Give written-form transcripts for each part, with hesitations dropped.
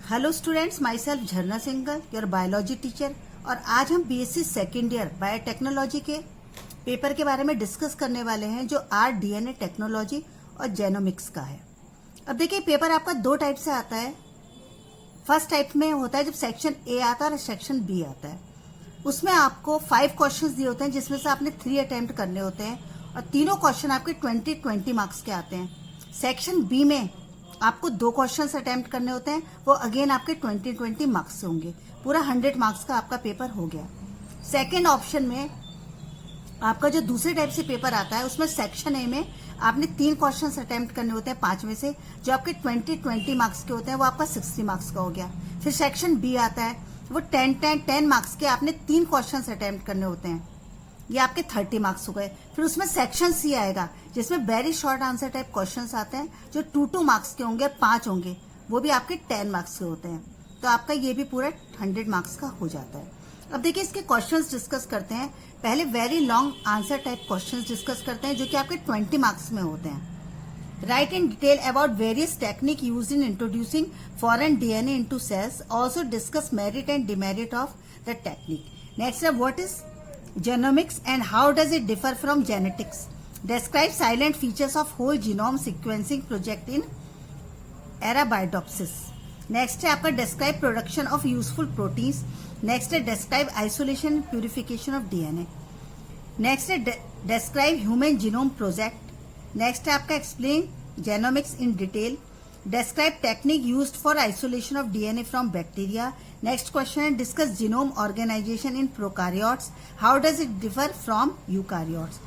Hello students, my self झरना single, your biology teacher. और आज हम बीएससी सेकेंड ईयर बायोटेक्नोलॉजी के पेपर के बारे में डिस्कस करने वाले हैं जो आरडीएनए टेक्नोलॉजी और जेनोमिक्स का है। अब देखिए, पेपर आपका दो टाइप से आता है। फर्स्ट टाइप में होता है जब सेक्शन ए आता है और सेक्शन बी आता है। उसमें आपको 5 क्वेश्चंस दिए होते हैं जिसमें से आपने 3 अटेम्प्ट करने होते हैं और तीनों क्वेश्चन आपके 20 मार्क्स के आते हैं। सेक्शन बी में आपको 2 क्वेश्चंस अटेम्प्ट करने होते हैं, वो अगेन आपके 20 मार्क्स से होंगे। पूरा 100 मार्क्स का आपका पेपर हो गया। सेकेंड ऑप्शन में आपका जो दूसरे टाइप से पेपर आता है उसमें सेक्शन ए में आपने 3 क्वेश्चंस अटेम्प्ट करने होते हैं 5 में से, जो आपके 20 मार्क्स के होते हैं, वो आपका 60 मार्क्स का हो गया। फिर सेक्शन बी आता है, वो 10 मार्क्स के आपने 3 क्वेश्चंस अटेम्प्ट करने होते हैं, ये आपके 30 मार्क्स हो गए। फिर उसमें सेक्शन सी आएगा जिसमें very short answer type questions आते हैं जो 2 मार्क्स के होंगे, 5 होंगे, वो भी आपके 10 मार्क्स के होते हैं। तो आपका ये भी पूरा 100 मार्क्स का हो जाता है। अब देखिए, इसके क्वेश्चंस डिस्कस करते हैं। पहले very long answer type questions discuss करते हैं जो कि आपके 20 मार्क्स में होते हैं। Write in detail about various technique used in introducing foreign DNA into cells, also discuss merit and demerit of the technique. Next है what is genomics and how does it differ from genetics? Describe silent features of whole genome sequencing project in Arabidopsis. Next है आपका describe production of useful proteins. Next है describe isolation and purification of DNA. Next है describe human genome project. Next है आपका explain genomics in detail. Describe technique used for isolation of DNA from bacteria. Next question है discuss genome organization in prokaryotes. How does it differ from eukaryotes?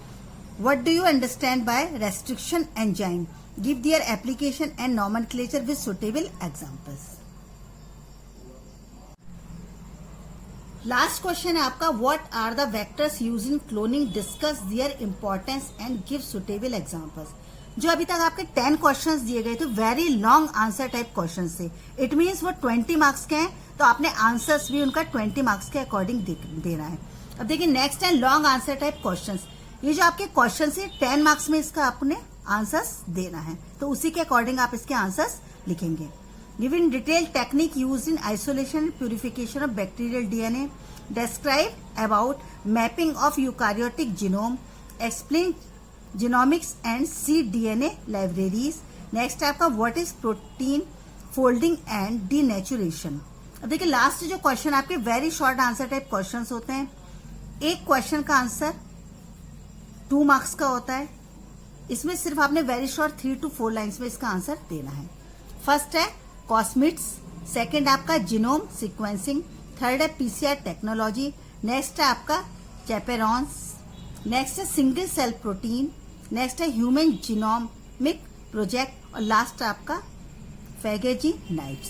What do you understand by restriction enzyme? Give their application and nomenclature with suitable examples. Last question है आपका what are the vectors used in cloning? Discuss their importance and give suitable examples. जो अभी तक आपके 10 questions दिए गए थे very long answer type questions थे। इट मीन्स वो 20 मार्क्स के हैं, तो आपने आंसर्स भी उनका 20 मार्क्स के अकॉर्डिंग देना है। अब देखिए, नेक्स्ट है लॉन्ग आंसर टाइप क्वेश्चंस। ये जो आपके क्वेश्चन है 10 मार्क्स में इसका आपने आंसर्स देना है, तो उसी के अकॉर्डिंग आप इसके आंसर्स लिखेंगे। Give in detail technique use in isolation and purification of bacterial DNA. Describe about mapping of eukaryotic genome. Explain genomics and cDNA libraries. Next है आपका what is protein folding and denaturation. अब देखिए, last जो question आपके very short answer type questions होते हैं। एक question का आंसर 2 मार्क्स का होता है। इसमें सिर्फ आपने वेरी शॉर्ट 3 to 4 लाइन्स में इसका आंसर देना है। फर्स्ट है कॉस्मिट्स, सेकेंड आपका जीनोम सिक्वेंसिंग, थर्ड है पीसीआर टेक्नोलॉजी, नेक्स्ट है आपका चैपेरॉन्स, नेक्स्ट है सिंगल सेल प्रोटीन, नेक्स्ट है ह्यूमन जीनोमिक प्रोजेक्ट और लास्ट आपका फैगेजी नाइट्स।